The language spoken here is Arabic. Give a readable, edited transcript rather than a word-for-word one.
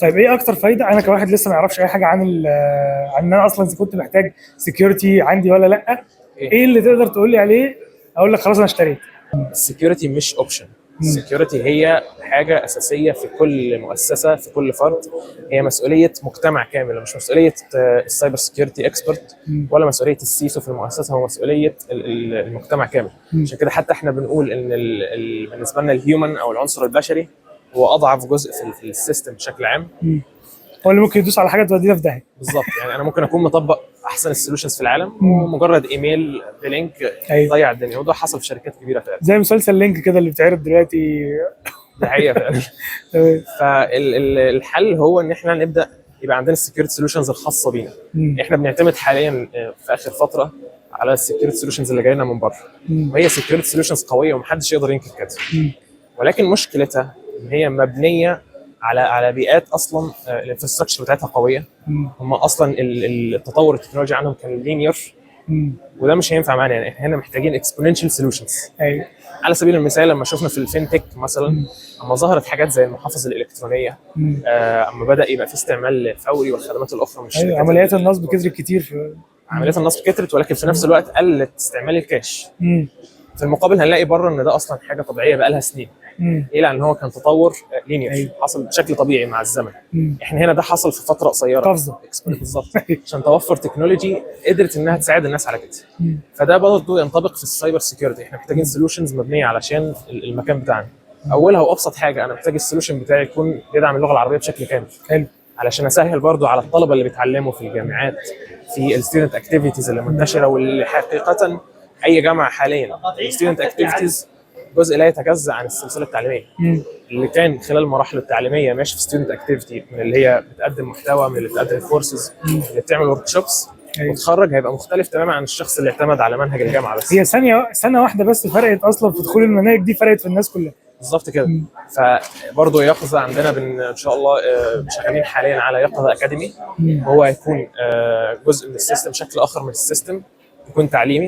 طيب ايه اكتر فايده انا كواحد لسه ما يعرفش اي حاجه عن عن ان انا اصلا اذا كنت محتاج سكيورتي عندي ولا لا؟ ايه اللي تقدر تقول لي عليه اقول لك خلاص انا اشتريت؟ السكيورتي مش اوبشن. السكيورتي هي حاجه اساسيه في كل مؤسسه، في كل فرد. هي مسؤوليه مجتمع كامل، مش مسؤوليه السايبر سكيورتي اكسبرت ولا مسؤوليه السيسو في المؤسسه، هو مسؤوليه المجتمع كامل. عشان كده حتى احنا بنقول ان بالنسبه لنا الهيومن او العنصر البشري هو اضعف جزء في السيستم بشكل عام. هو اللي ممكن يدوس على حاجه تودينا في داهيه. بالظبط، يعني انا ممكن اكون مطبق احسن السولوشنز في العالم ومجرد ايميل بلينك يضيع الدنيا، وده حصل في شركات كبيره فعلا زي مسلسل لينك كده اللي بتعرض دلوقتي. ده حقيقه فعلا. فالحل هو ان احنا نبدا يبقى عندنا السكيورتي سولوشنز الخاصه بينا. احنا بنعتمد حاليا في اخر فتره على السكيورتي سولوشنز اللي جايه لنا من بره، وهي سكيورتي سولوشنز قويه ومحدش يقدر ينكر كده. ولكن مشكلتها ان هي مبنيه على بيئات اصلا الانفراستراكشر بتاعتها قويه. هم اصلا التطور التكنولوجي عنهم كان لينير، وده مش هينفع معانا. يعني احنا هنا محتاجين اكسبوننشال سولوشنز. ايوه، على سبيل المثال لما شفنا في الفينتك مثلا، اما ظهرت حاجات زي المحافظ الالكترونيه، اما بدا يبقى في استعمال فوري والخدمات الاخرى من الشركات. عمليات النصب كترت كتير. عمليات النصب كترت، ولكن في نفس الوقت قلت استعمال الكاش. في المقابل هنلاقي بره ان ده اصلا حاجه طبيعيه بقى لها سنين. ايه، لان هو كان تطور لينير حصل بشكل طبيعي مع الزمن. احنا هنا ده حصل في فتره قصيره قفزه بالظبط عشان توفر تكنولوجي قدرت انها تساعد الناس على كده. فده برضه ينطبق في السايبر سيكيورتي. احنا محتاجين سولوشنز مبنيه علشان المكان بتاعنا. اولها وابسط حاجه، انا محتاج السولوشن بتاعي يكون بيدعم اللغه العربيه بشكل كامل. حلو، علشان اسهل برضه على الطلبه اللي بيتعلموا في الجامعات في الستودنت اكتيفيتيز اللي منتشره، واللي حقيقه اي جامعه حاليا الستودنت اكتيفيتيز جزء لا يتجزا عن السلسله التعليميه. اللي كان خلال المراحل التعليميه ماشي في ستودنت اكتيفيتي، من اللي هي بتقدم محتوى، من اللي بتقدم كورسز، اللي بتعمل ورك شوبس، وتخرج هيبقى مختلف تماما عن الشخص اللي اعتمد على منهج الجامعه بس. هي سنه واحده بس فرقت اصلا في دخول المناهج دي، فرقت في الناس كلها. بالظبط كده. فبرضه يقظه عندنا ان شاء الله شغالين حاليا على يقظه اكاديمي، وهو هيكون جزء من السيستم، شكل اخر من السيستم، يكون تعليمي.